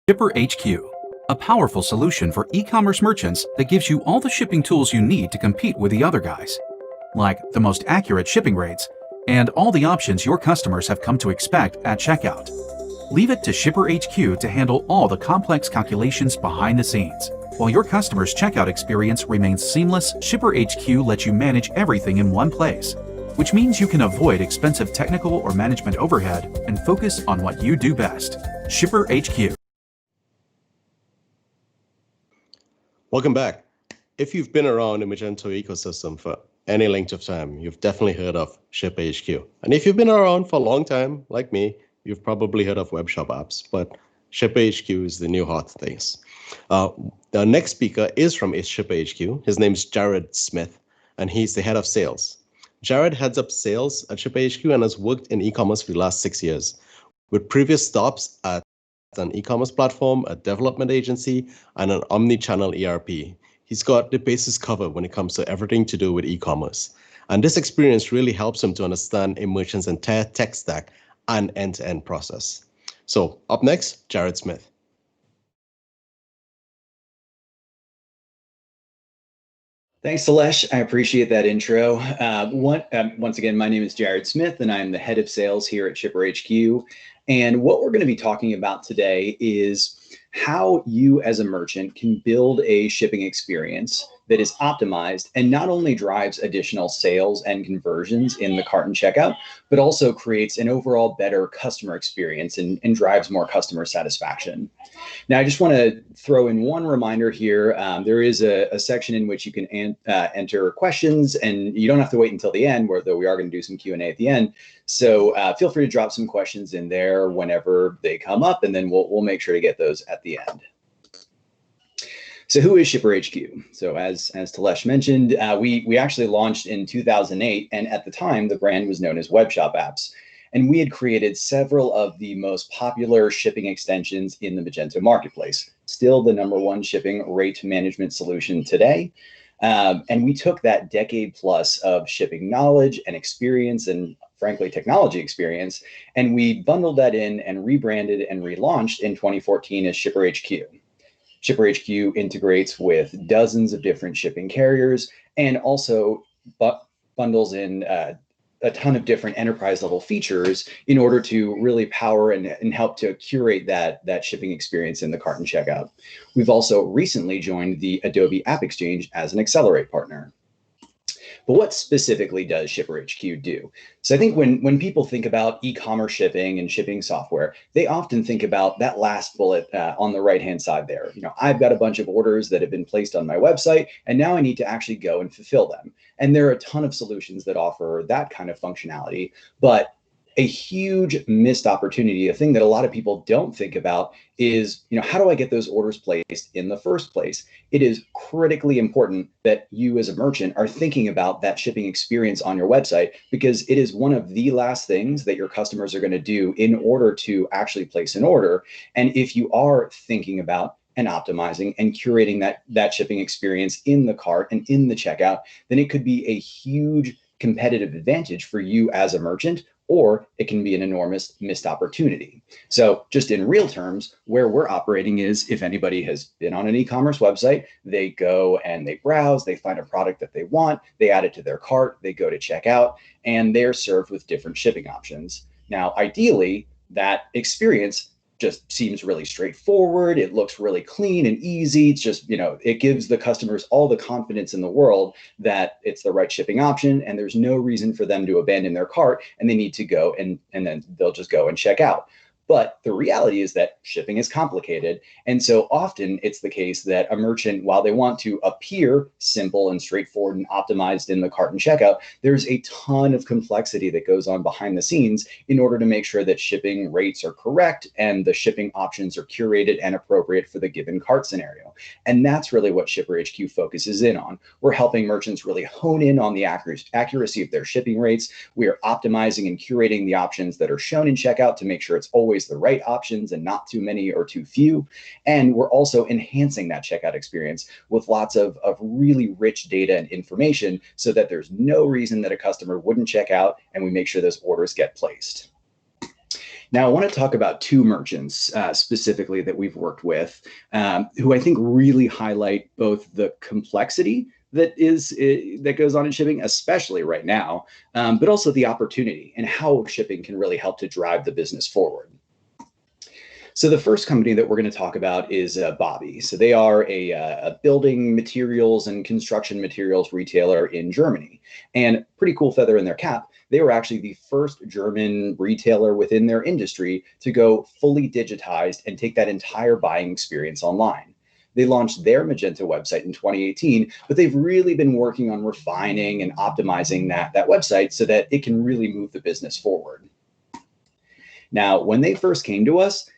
ShipperHQ, a powerful solution for e-commerce merchants that gives you all the shipping tools you need to compete with the other guys, like the most accurate shipping rates and all the options your customers have come to expect at checkout. Leave it to ShipperHQ to handle all the complex calculations behind the scenes. While your customer's checkout experience remains seamless, ShipperHQ lets you manage everything in one place, which means you can avoid expensive technical or management overhead and focus on what you do best. ShipperHQ. Welcome back. If you've been around the Magento ecosystem for any length of time, you've definitely heard of ShipperHQ. And if you've been around for a long time, like me, you've probably heard of web shop apps, but ShipperHQ is the new hot things. The next speaker is from ShipperHQ. His name is Jared Smith, and he's the head of sales. Jared heads up sales at ShipperHQ and has worked in e-commerce for the last 6 years, with previous stops at an e-commerce platform, a development agency, and an omni-channel ERP. He's got the bases covered when it comes to everything to do with e-commerce. And this experience really helps him to understand a merchant's entire tech stack and end-to-end process. So up next, Jared Smith. Thanks, Salesh. I appreciate that intro. Once again, my name is Jared Smith, and I'm the head of sales here at ShipperHQ. And what we're going to be talking about today is how you as a merchant can build a shipping experience that is optimized and not only drives additional sales and conversions in the cart and checkout, but also creates an overall better customer experience and drives more customer satisfaction. Now, I just want to throw in one reminder here. There is a section in which you can enter questions, and you don't have to wait until the end, though we are going to do some Q&A at the end. So feel free to drop some questions in there whenever they come up, and then we'll make sure to get those at the end. So who is ShipperHQ? So as Talesh mentioned, we actually launched in 2008, and at the time, the brand was known as Web Shop Apps. And we had created several of the most popular shipping extensions in the Magento marketplace, still the #1 shipping rate management solution today. And we took that decade plus of shipping knowledge and experience and frankly, technology experience, and we bundled that in and rebranded and relaunched in 2014 as ShipperHQ. ShipperHQ integrates with dozens of different shipping carriers and also bundles in a ton of different enterprise level features in order to really power and help to curate that shipping experience in the cart and checkout. We've also recently joined the Adobe App Exchange as an Accelerate partner. But what specifically does ShipperHQ do? So I think when people think about e-commerce shipping and shipping software, they often think about that last bullet on the right-hand side there. You know, I've got a bunch of orders that have been placed on my website, and now I need to actually go and fulfill them. And there are a ton of solutions that offer that kind of functionality, but a huge missed opportunity, a thing that a lot of people don't think about is, you know, how do I get those orders placed in the first place? It is critically important that you as a merchant are thinking about that shipping experience on your website, because it is one of the last things that your customers are going to do in order to actually place an order. And if you are thinking about and optimizing and curating that shipping experience in the cart and in the checkout, then it could be a huge competitive advantage for you as a merchant, or it can be an enormous missed opportunity. So just in real terms, where we're operating is if anybody has been on an e-commerce website, they go and they browse, they find a product that they want, they add it to their cart, they go to checkout, and they're served with different shipping options. Now, ideally, that experience just seems really straightforward. It looks really clean and easy. It's just, you know, it gives the customers all the confidence in the world that it's the right shipping option, and there's no reason for them to abandon their cart, and they need to go and then they'll just go and check out. But the reality is that shipping is complicated. And so often it's the case that a merchant, while they want to appear simple and straightforward and optimized in the cart and checkout, there's a ton of complexity that goes on behind the scenes in order to make sure that shipping rates are correct and the shipping options are curated and appropriate for the given cart scenario. And that's really what ShipperHQ focuses in on. We're helping merchants really hone in on the accuracy of their shipping rates. We are optimizing and curating the options that are shown in checkout to make sure it's always the right options and not too many or too few. And we're also enhancing that checkout experience with lots of really rich data and information so that there's no reason that a customer wouldn't check out, and we make sure those orders get placed. Now, I want to talk about two merchants specifically that we've worked with, who I think really highlight both the complexity that goes on in shipping, especially right now, but also the opportunity and how shipping can really help to drive the business forward. So the first company that we're going to talk about is Bobby. So they are a building materials and construction materials retailer in Germany. And pretty cool feather in their cap, they were actually the first German retailer within their industry to go fully digitized and take that entire buying experience online. They launched their Magento website in 2018, but they've really been working on refining and optimizing that website so that it can really move the business forward. Now, when they first came to us,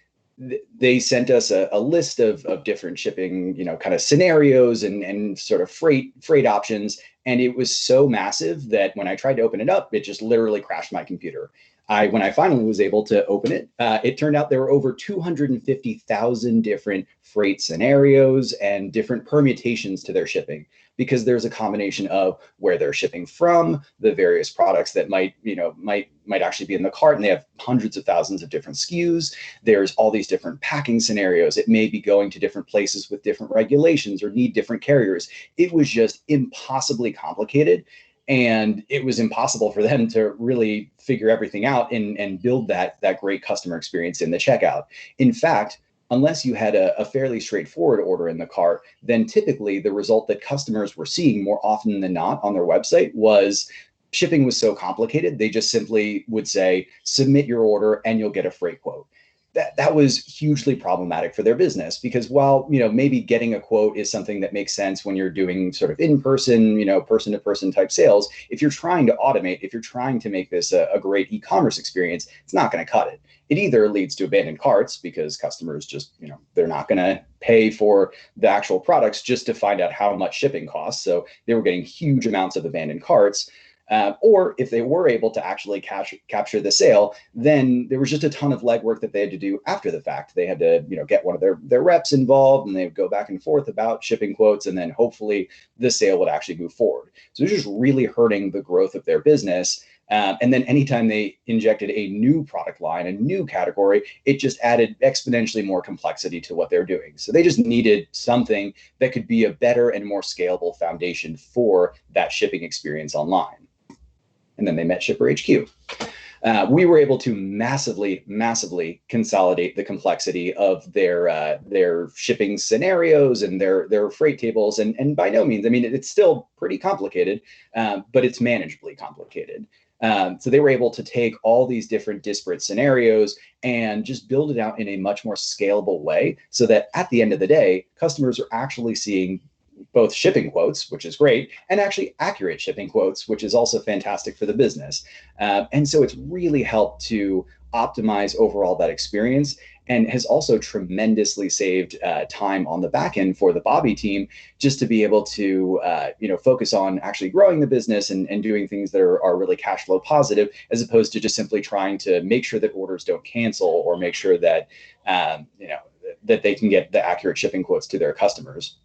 they sent us a list of different shipping, kind of scenarios and sort of freight options. And it was so massive that when I tried to open it up, it just literally crashed my computer. When I finally was able to open it, it turned out there were over 250,000 different freight scenarios and different permutations to their shipping, because there's a combination of where they're shipping from, the various products that might actually be in the cart, and they have hundreds of thousands of different SKUs. There's all these different packing scenarios. It may be going to different places with different regulations or need different carriers. It was just impossibly complicated. And it was impossible for them to really figure everything out and build that great customer experience in the checkout. In fact, unless you had a fairly straightforward order in the cart, then typically the result that customers were seeing more often than not on their website was shipping was so complicated, they just simply would say, submit your order and you'll get a freight quote. That was hugely problematic for their business, because while maybe getting a quote is something that makes sense when you're doing sort of in-person, person-to-person type sales, if you're trying to automate, if you're trying to make this a great e-commerce experience, it's not going to cut it. It either leads to abandoned carts because customers just, they're not going to pay for the actual products just to find out how much shipping costs. So they were getting huge amounts of abandoned carts. Or if they were able to actually capture the sale, then there was just a ton of legwork that they had to do after the fact. They had to, get one of their reps involved, and they would go back and forth about shipping quotes, and then hopefully the sale would actually move forward. So it was just really hurting the growth of their business. And then anytime they injected a new product line, a new category, it just added exponentially more complexity to what they're doing. So they just needed something that could be a better and more scalable foundation for that shipping experience online. And then they met ShipperHQ. We were able to massively consolidate the complexity of their shipping scenarios and their freight tables. And by no means, it's still pretty complicated, but it's manageably complicated. So they were able to take all these different disparate scenarios and just build it out in a much more scalable way, so that at the end of the day, customers are actually seeing both shipping quotes, which is great, and actually accurate shipping quotes, which is also fantastic for the business. And so it's really helped to optimize overall that experience, and has also tremendously saved time on the back end for the Bobby team, just to be able to focus on actually growing the business and doing things that are really cash flow positive, as opposed to just simply trying to make sure that orders don't cancel, or make sure that that they can get the accurate shipping quotes to their customers.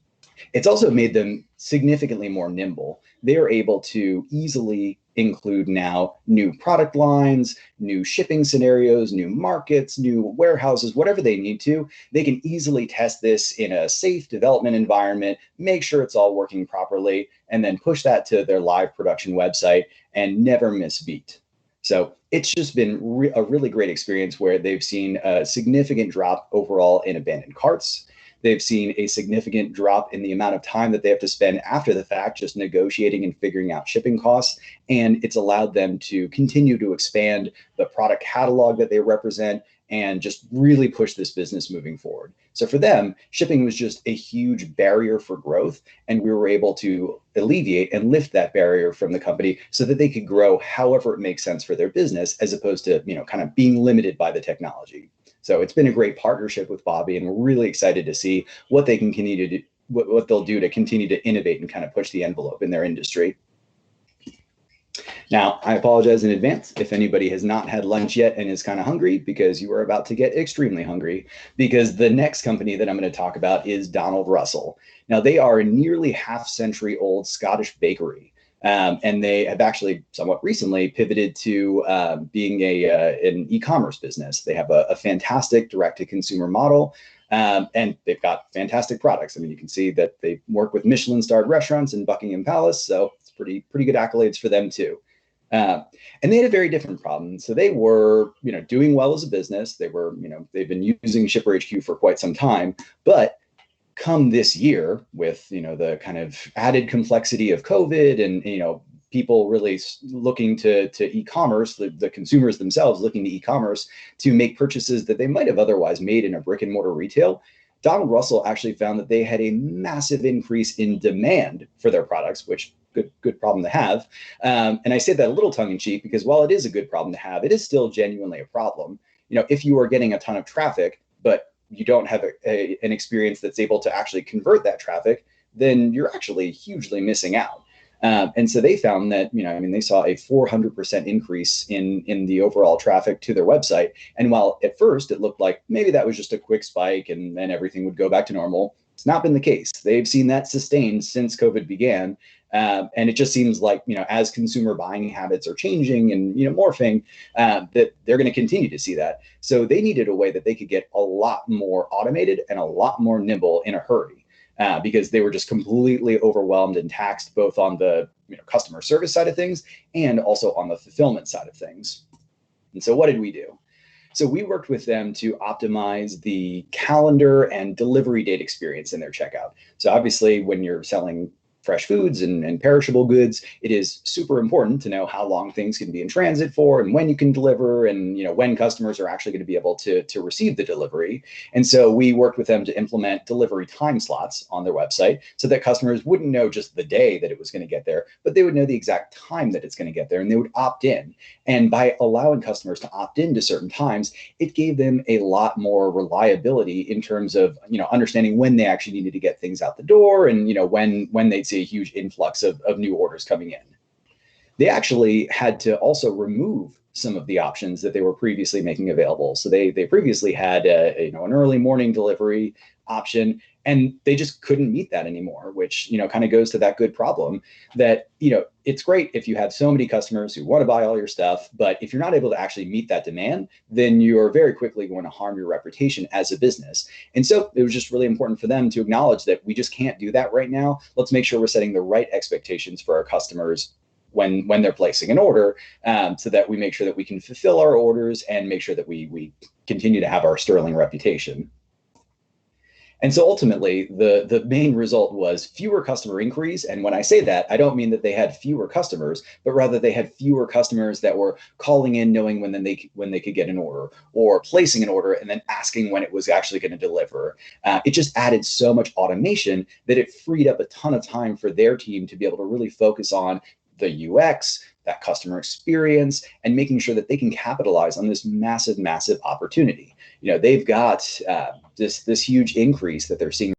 It's also made them significantly more nimble. They are able to easily include now new product lines, new shipping scenarios, new markets, new warehouses, whatever they need to. They can easily test this in a safe development environment, make sure it's all working properly, and then push that to their live production website and never miss a beat. So it's just been a really great experience, where they've seen a significant drop overall in abandoned carts. They've seen a significant drop in the amount of time that they have to spend after the fact, just negotiating and figuring out shipping costs. And it's allowed them to continue to expand the product catalog that they represent, and just really push this business moving forward. So for them, shipping was just a huge barrier for growth, and we were able to alleviate and lift that barrier from the company, so that they could grow however it makes sense for their business, as opposed to kind of being limited by the technology. So it's been a great partnership with Bobby, and we're really excited to see what they can continue to do, what they'll do to continue to innovate and kind of push the envelope in their industry. Now, I apologize in advance if anybody has not had lunch yet and is kind of hungry, because you are about to get extremely hungry, because the next company that I'm going to talk about is Donald Russell. Now, they are a nearly half-century old Scottish bakery. And they have actually somewhat recently pivoted to being an e-commerce business. They have a fantastic direct-to-consumer model. And they've got fantastic products. I mean, you can see that they work with Michelin-starred restaurants in Buckingham Palace, so it's pretty good accolades for them too. And they had a very different problem. So they were, doing well as a business. They were, they've been using ShipperHQ for quite some time, but come this year with, the kind of added complexity of COVID and, people really looking to e-commerce, the consumers themselves looking to e-commerce to make purchases that they might have otherwise made in a brick and mortar retail. Donald Russell actually found that they had a massive increase in demand for their products, which good problem to have. And I say that a little tongue in cheek because while it is a good problem to have, it is still genuinely a problem. If you are getting a ton of traffic, but you don't have an experience that's able to actually convert that traffic, then you're actually hugely missing out. And so they found that, they saw a 400% increase in the overall traffic to their website. And while at first it looked like maybe that was just a quick spike and then everything would go back to normal, it's not been the case. They've seen that sustained since COVID began. And it just seems like, as consumer buying habits are changing and, morphing, that they're going to continue to see that. So they needed a way that they could get a lot more automated and a lot more nimble in a hurry. Because they were just completely overwhelmed and taxed both on the customer service side of things and also on the fulfillment side of things. And so what did we do? So we worked with them to optimize the calendar and delivery date experience in their checkout. So obviously when you're selling fresh foods and perishable goods, it is super important to know how long things can be in transit for and when you can deliver and when customers are actually going to be able to receive the delivery. And so we worked with them to implement delivery time slots on their website so that customers wouldn't know just the day that it was going to get there, but they would know the exact time that it's going to get there and they would opt in. And by allowing customers to opt in to certain times, it gave them a lot more reliability in terms of understanding when they actually needed to get things out the door and when they'd see a huge influx of new orders coming in. They actually had to also remove some of the options that they were previously making available. So they previously had an early morning delivery option, and they just couldn't meet that anymore, which kind of goes to that good problem that it's great if you have so many customers who want to buy all your stuff, but if you're not able to actually meet that demand, then you're very quickly going to harm your reputation as a business. And so it was just really important for them to acknowledge that we just can't do that right now. Let's make sure we're setting the right expectations for our customers when they're placing an order, so that we make sure that we can fulfill our orders and make sure that we continue to have our sterling reputation. And so ultimately, the main result was fewer customer inquiries. And when I say that, I don't mean that they had fewer customers, but rather they had fewer customers that were calling in knowing when they could get an order, or placing an order and then asking when it was actually going to deliver. It just added so much automation that it freed up a ton of time for their team to be able to really focus on the UX, that customer experience, and making sure that they can capitalize on this massive opportunity. They've got this huge increase that they're seeing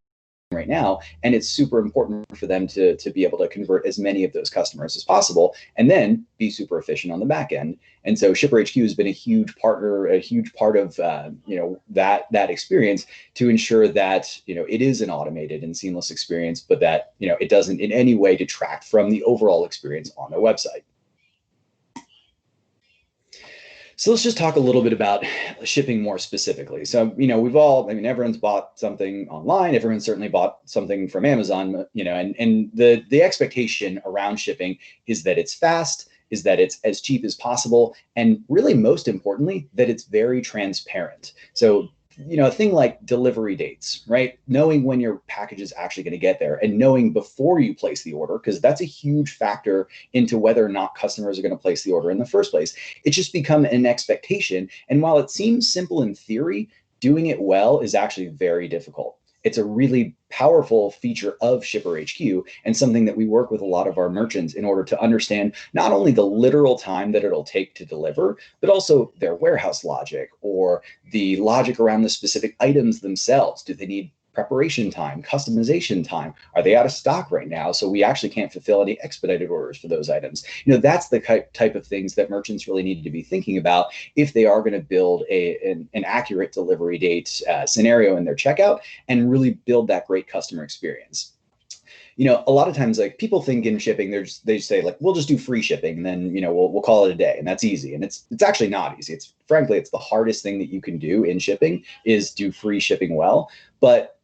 right now, and it's super important for them to be able to convert as many of those customers as possible and then be super efficient on the back end. And so ShipperHQ has been a huge partner, a huge part of that experience to ensure that it is an automated and seamless experience, but that it doesn't in any way detract from the overall experience on their website. So let's just talk a little bit about shipping more specifically. So, everyone's bought something online. Everyone's certainly bought something from Amazon, and the expectation around shipping is that it's fast, is that it's as cheap as possible, and really most importantly, that it's very transparent. So, a thing like delivery dates, right? Knowing when your package is actually going to get there and knowing before you place the order, because that's a huge factor into whether or not customers are going to place the order in the first place. It's just become an expectation. And while it seems simple in theory, doing it well is actually very difficult. It's a really powerful feature of ShipperHQ and something that we work with a lot of our merchants in order to understand not only the literal time that it'll take to deliver, but also their warehouse logic or the logic around the specific items themselves. Do they need preparation time, customization time? Are they out of stock right now? So we actually can't fulfill any expedited orders for those items. That's the type of things that merchants really need to be thinking about if they are going to build an accurate delivery date scenario in their checkout and really build that great customer experience. A lot of times, like, people think in shipping, they say like, we'll just do free shipping, and then we'll call it a day, and that's easy. And it's actually not easy. It's frankly, it's the hardest thing that you can do in shipping is do free shipping well. But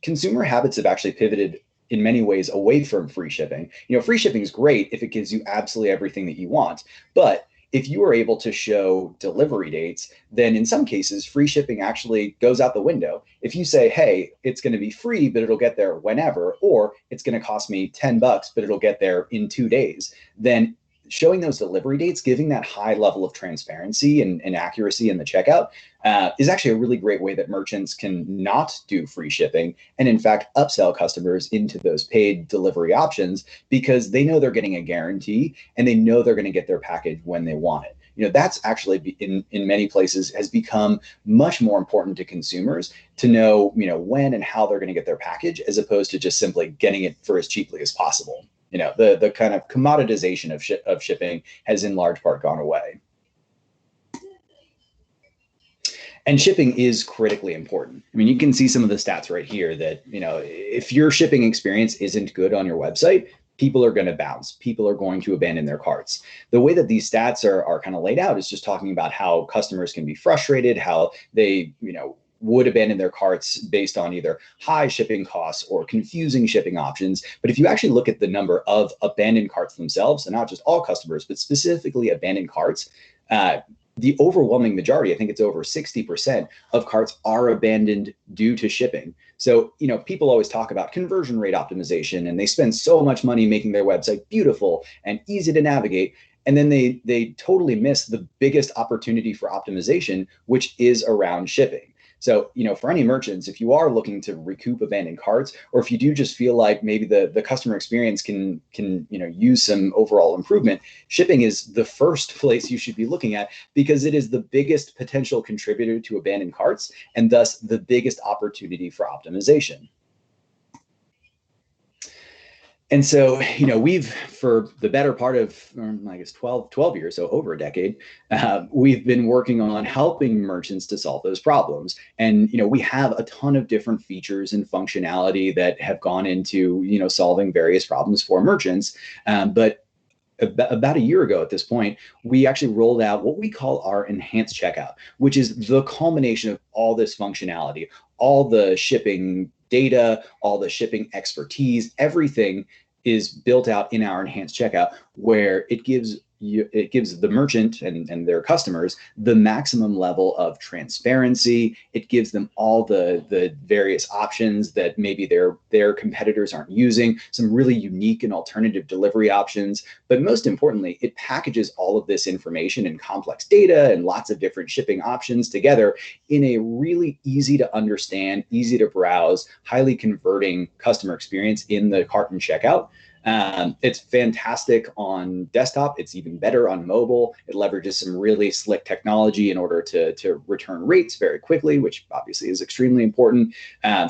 consumer habits have actually pivoted in many ways away from free shipping. Free shipping is great if it gives you absolutely everything that you want, but if you are able to show delivery dates, then in some cases, free shipping actually goes out the window. If you say, hey, it's going to be free, but it'll get there whenever, or it's going to cost me $10, but it'll get there in 2 days, then showing those delivery dates, giving that high level of transparency and accuracy in the checkout is actually a really great way that merchants can not do free shipping and in fact upsell customers into those paid delivery options, because they know they're getting a guarantee and they know they're going to get their package when they want it. That's actually in many places has become much more important to consumers to know, when and how they're going to get their package, as opposed to just simply getting it for as cheaply as possible. The kind of commoditization of shipping has in large part gone away. And shipping is critically important. You can see some of the stats right here that, if your shipping experience isn't good on your website, people are going to bounce. People are going to abandon their carts. The way that these stats are kind of laid out is just talking about how customers can be frustrated, how they, would abandon their carts based on either high shipping costs or confusing shipping options. But if you actually look at the number of abandoned carts themselves, and not just all customers, but specifically abandoned carts, the overwhelming majority, I think it's over 60% of carts are abandoned due to shipping. So, people always talk about conversion rate optimization, and they spend so much money making their website beautiful and easy to navigate. And then they totally miss the biggest opportunity for optimization, which is around shipping. So, for any merchants, if you are looking to recoup abandoned carts, or if you do just feel like maybe the customer experience can use some overall improvement, shipping is the first place you should be looking at, because it is the biggest potential contributor to abandoned carts and thus the biggest opportunity for optimization. And so, we've, for the better part of, I guess, 12 years, so over a decade, we've been working on helping merchants to solve those problems. And, we have a ton of different features and functionality that have gone into, solving various problems for merchants. But about a year ago at this point, we actually rolled out what we call our enhanced checkout, which is the culmination of all this functionality, all the shipping data, all the shipping expertise, everything is built out in our enhanced checkout, where it gives the merchant and their customers the maximum level of transparency. It gives them all the various options that maybe their competitors aren't using, some really unique and alternative delivery options. But most importantly, it packages all of this information and complex data and lots of different shipping options together in a really easy to understand, easy to browse, highly converting customer experience in the cart and checkout. It's fantastic on desktop. It's even better on mobile. It leverages some really slick technology in order to return rates very quickly, which obviously is extremely important.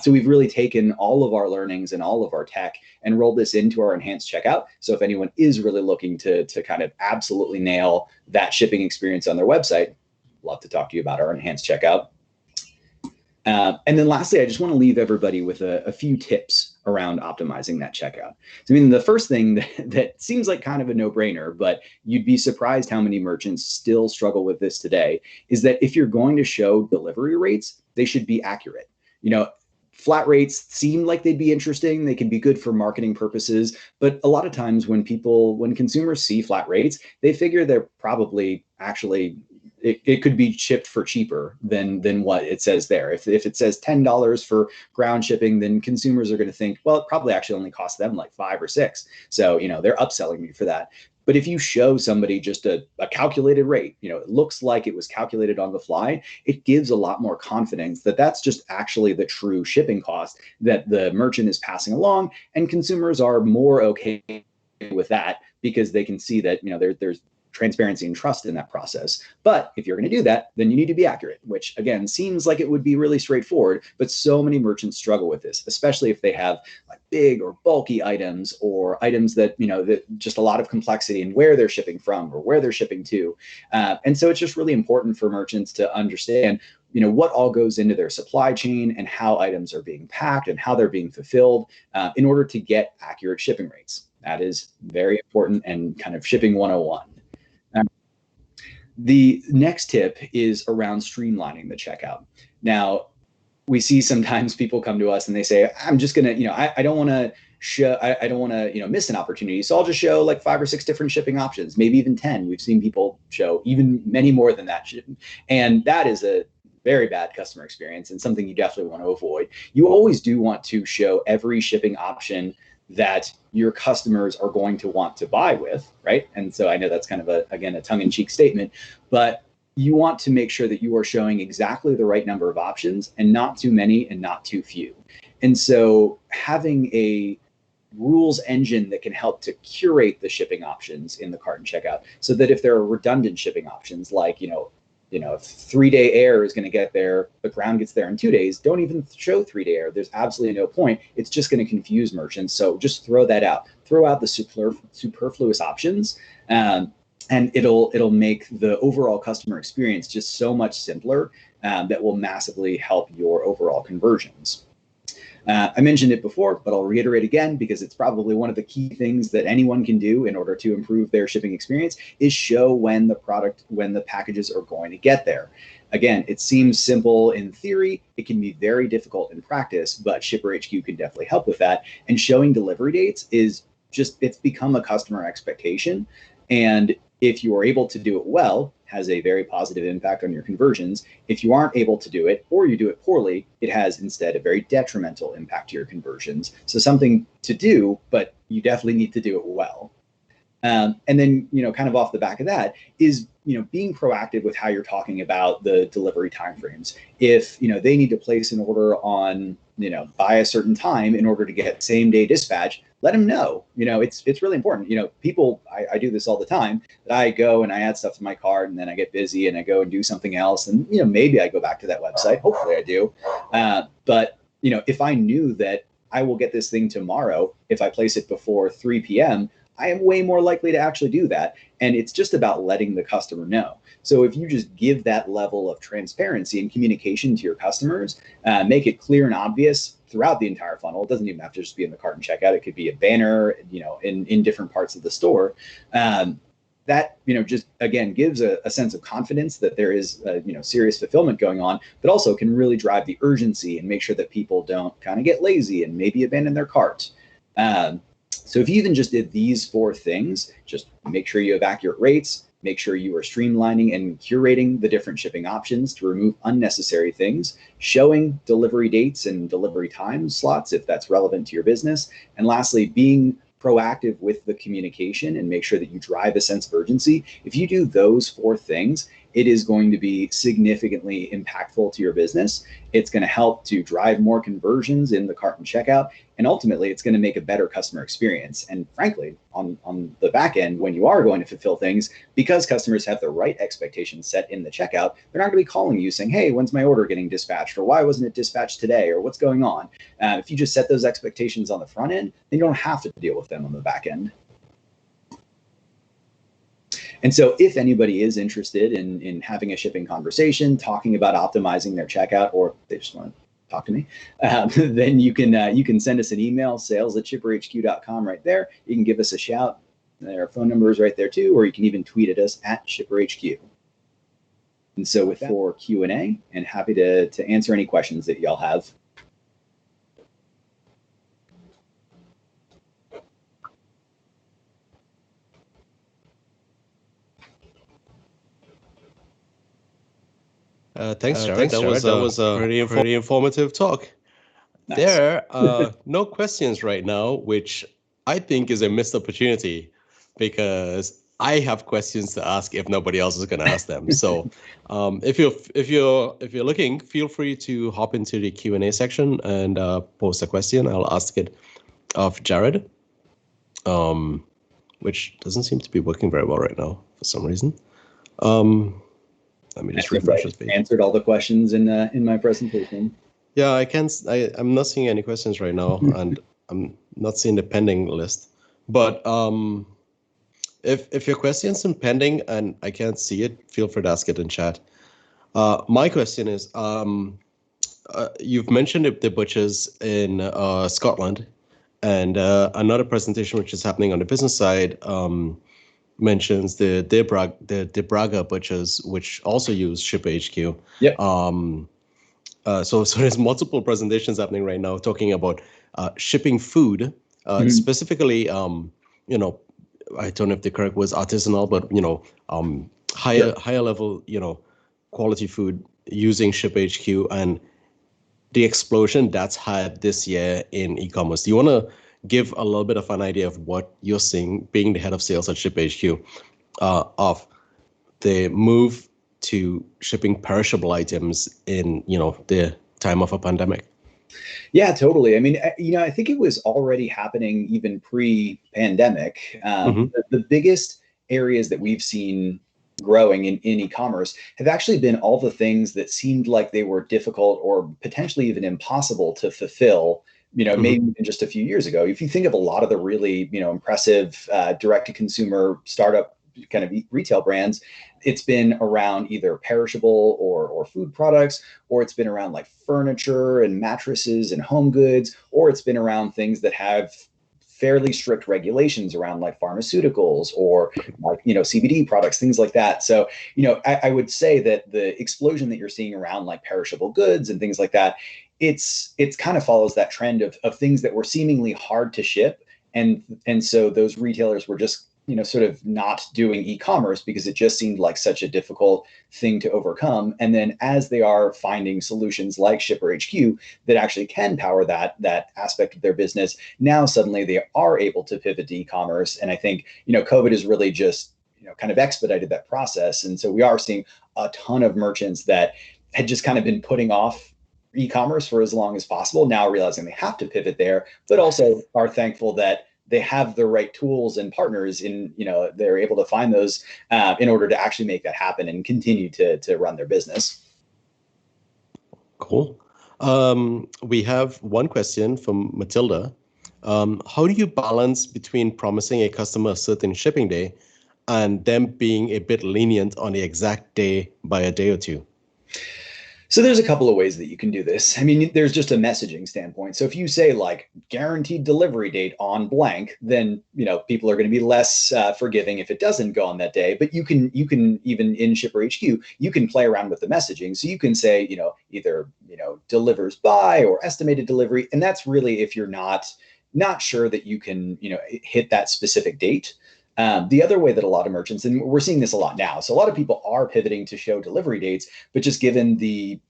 So we've really taken all of our learnings and all of our tech and rolled this into our enhanced checkout. So if anyone is really looking to kind of absolutely nail that shipping experience on their website, love to talk to you about our enhanced checkout. And then lastly, I just want to leave everybody with a few tips around optimizing that checkout. So, the first thing that seems like kind of a no-brainer, but you'd be surprised how many merchants still struggle with this today, is that if you're going to show delivery rates, they should be accurate. Flat rates seem like they'd be interesting. They can be good for marketing purposes, but a lot of times when consumers see flat rates, they figure they're probably actually it could be shipped for cheaper than what it says there. If it says $10 for ground shipping, then consumers are going to think, well, it probably actually only costs them like $5 or $6. So, they're upselling me for that. But if you show somebody just a calculated rate, it looks like it was calculated on the fly, it gives a lot more confidence that that's just actually the true shipping cost that the merchant is passing along, and consumers are more okay with that because they can see that, there's transparency and trust in that process. But if you're going to do that, then you need to be accurate, which again seems like it would be really straightforward, but so many merchants struggle with this, especially if they have like big or bulky items, or items that that just a lot of complexity in where they're shipping from or where they're shipping to. And so it's just really important for merchants to understand what all goes into their supply chain and how items are being packed and how they're being fulfilled in order to get accurate shipping rates. That is very important and kind of shipping 101. The next tip is around streamlining the checkout. Now, we see sometimes people come to us and they say, I'm just gonna, I don't want to show, I don't want to, miss an opportunity. So I'll just show like 5 or 6 different shipping options, maybe even 10. We've seen people show even many more than that. And that is a very bad customer experience and something you definitely want to avoid. You always do want to show every shipping option that your customers are going to want to buy with, right? And so I know that's kind of again, a tongue-in-cheek statement, but you want to make sure that you are showing exactly the right number of options and not too many and not too few. And so having a rules engine that can help to curate the shipping options in the cart and checkout, so that if there are redundant shipping options, like, if 3-day air is going to get there, but ground gets there in 2 days, don't even show 3-day air. There's absolutely no point. It's just going to confuse merchants. So just throw that out. Throw out the superfluous options, and it'll make the overall customer experience just so much simpler, that will massively help your overall conversions. I mentioned it before, but I'll reiterate again, because it's probably one of the key things that anyone can do in order to improve their shipping experience is show when the packages are going to get there. Again, it seems simple in theory. It can be very difficult in practice, but ShipperHQ can definitely help with that. And showing delivery dates is it's become a customer expectation. And if you are able to do it well, has a very positive impact on your conversions. If you aren't able to do it, or you do it poorly, it has instead a very detrimental impact to your conversions. So something to do, but you definitely need to do it well. And then, kind of off the back of that is, being proactive with how you're talking about the delivery timeframes. If, they need to place an order on, by a certain time in order to get same day dispatch, let them know. It's really important. People, I do this all the time, that I go and I add stuff to my cart and then I get busy and I go and do something else. And, maybe I go back to that website. Hopefully I do. But, if I knew that I will get this thing tomorrow, if I place it before 3 p.m., I am way more likely to actually do that. And it's just about letting the customer know. So if you just give that level of transparency and communication to your customers, make it clear and obvious throughout the entire funnel. It doesn't even have to just be in the cart and checkout. It could be a banner, in different parts of the store. That, just again, gives a sense of confidence that there is, serious fulfillment going on, but also can really drive the urgency and make sure that people don't kind of get lazy and maybe abandon their cart. So if you even just did these 4 things, just make sure you have accurate rates, make sure you are streamlining and curating the different shipping options to remove unnecessary things, showing delivery dates and delivery time slots if that's relevant to your business, and lastly, being proactive with the communication and make sure that you drive a sense of urgency. If you do those 4 things, it is going to be significantly impactful to your business. It's going to help to drive more conversions in the cart and checkout. And ultimately, it's going to make a better customer experience. And frankly, on the back end, when you are going to fulfill things, because customers have the right expectations set in the checkout, they're not going to be calling you saying, hey, when's my order getting dispatched? Or why wasn't it dispatched today? Or what's going on? If you just set those expectations on the front end, then you don't have to deal with them on the back end. And so if anybody is interested in having a shipping conversation, talking about optimizing their checkout, or they just want to talk to me, then you can send us an email, sales@shipperhq.com right there. You can give us a shout. Our phone number is right there too, or you can even tweet at us @ShipperHQ. And so with that, for Q&A, and happy to answer any questions that y'all have. Thanks, Jared. That was a pretty informative talk. Nice. There are no questions right now, which I think is a missed opportunity, because I have questions to ask if nobody else is going to ask them. So, if you're looking, feel free to hop into the Q&A section and post a question. I'll ask it of Jared, which doesn't seem to be working very well right now for some reason. Let me just refresh this page. Answered all the questions in my presentation. Yeah, I'm not seeing any questions right now, and I'm not seeing the pending list. But if your question's in pending and I can't see it, feel free to ask it in chat. My question is, you've mentioned the butchers in Scotland, and another presentation which is happening on the business side mentions the De Braga butchers, which also use ShipperHQ. Yep. So there's multiple presentations happening right now talking about shipping food, Mhm. specifically, I don't know if the correct was artisanal, but higher level, quality food using ShipperHQ and the explosion that's had this year in e-commerce. Do you want to give a little bit of an idea of what you're seeing, being the head of sales at ShipperHQ, of the move to shipping perishable items in the time of a pandemic? Yeah, totally. I mean, I think it was already happening even pre-pandemic. The biggest areas that we've seen growing in e-commerce have actually been all the things that seemed like they were difficult or potentially even impossible to fulfill, maybe even just a few years ago. If you think of a lot of the really, impressive direct-to-consumer startup kind of retail brands, it's been around either perishable or food products, or it's been around like furniture and mattresses and home goods, or it's been around things that have fairly strict regulations around like pharmaceuticals or like CBD products, things like that. So I would say that the explosion that you're seeing around like perishable goods and things like that, it's kind of follows that trend of things that were seemingly hard to ship, and so those retailers were just sort of not doing e-commerce because it just seemed like such a difficult thing to overcome. And then as they are finding solutions like ShipperHQ that actually can power that aspect of their business, now suddenly they are able to pivot to e-commerce. And I think, COVID has really just, kind of expedited that process. And so we are seeing a ton of merchants that had just kind of been putting off e-commerce for as long as possible, now realizing they have to pivot there, but also are thankful that they have the right tools and partners they're able to find those in order to actually make that happen and continue to run their business. Cool. We have one question from Matilda. How do you balance between promising a customer a certain shipping day and them being a bit lenient on the exact day by a day or two? So there's a couple of ways that you can do this. I mean, there's just a messaging standpoint. So if you say like guaranteed delivery date on blank, then people are going to be less forgiving if it doesn't go on that day. But you can even in ShipperHQ, you can play around with the messaging. So you can say either delivers by or estimated delivery, and that's really if you're not sure that you can hit that specific date. The other way that a lot of merchants, and we're seeing this a lot now, so a lot of people are pivoting to show delivery dates, but just given the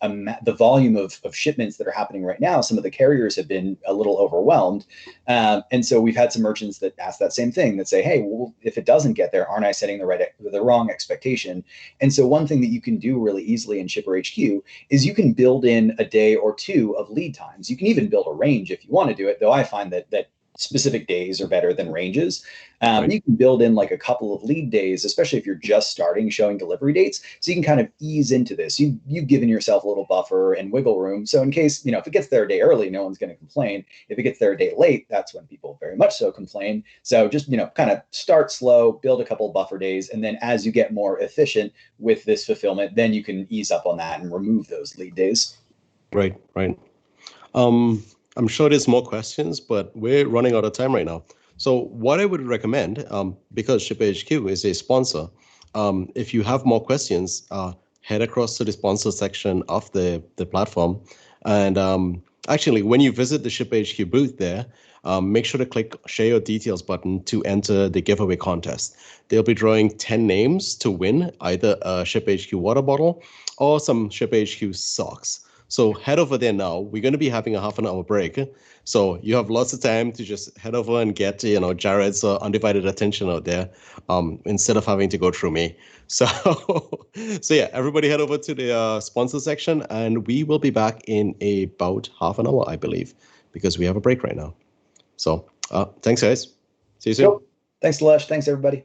volume of shipments that are happening right now, some of the carriers have been a little overwhelmed. And so we've had some merchants that ask that same thing, that say, hey, well, if it doesn't get there, aren't I setting the wrong expectation? And so one thing that you can do really easily in ShipperHQ is you can build in a day or two of lead times. You can even build a range if you want to do it, though I find that specific days are better than ranges. Right. You can build in like a couple of lead days, especially if you're just starting showing delivery dates. So you can kind of ease into this. You've given yourself a little buffer and wiggle room. So in case, if it gets there a day early, no one's going to complain. If it gets there a day late, that's when people very much so complain. So just, kind of start slow, build a couple of buffer days. And then as you get more efficient with this fulfillment, then you can ease up on that and remove those lead days. Right. I'm sure there's more questions, but we're running out of time right now. So what I would recommend, because ShipperHQ is a sponsor, if you have more questions, head across to the sponsor section of the platform. And actually, when you visit the ShipperHQ booth there, make sure to click Share Your Details button to enter the giveaway contest. They'll be drawing 10 names to win either a ShipperHQ water bottle or some ShipperHQ socks. So head over there now. We're going to be having a half an hour break. So you have lots of time to just head over and get, Jared's undivided attention out there instead of having to go through me. So yeah, everybody head over to the sponsor section and we will be back in about half an hour, I believe, because we have a break right now. So thanks, guys. See you soon. Cool. Thanks, Lush. Thanks, everybody.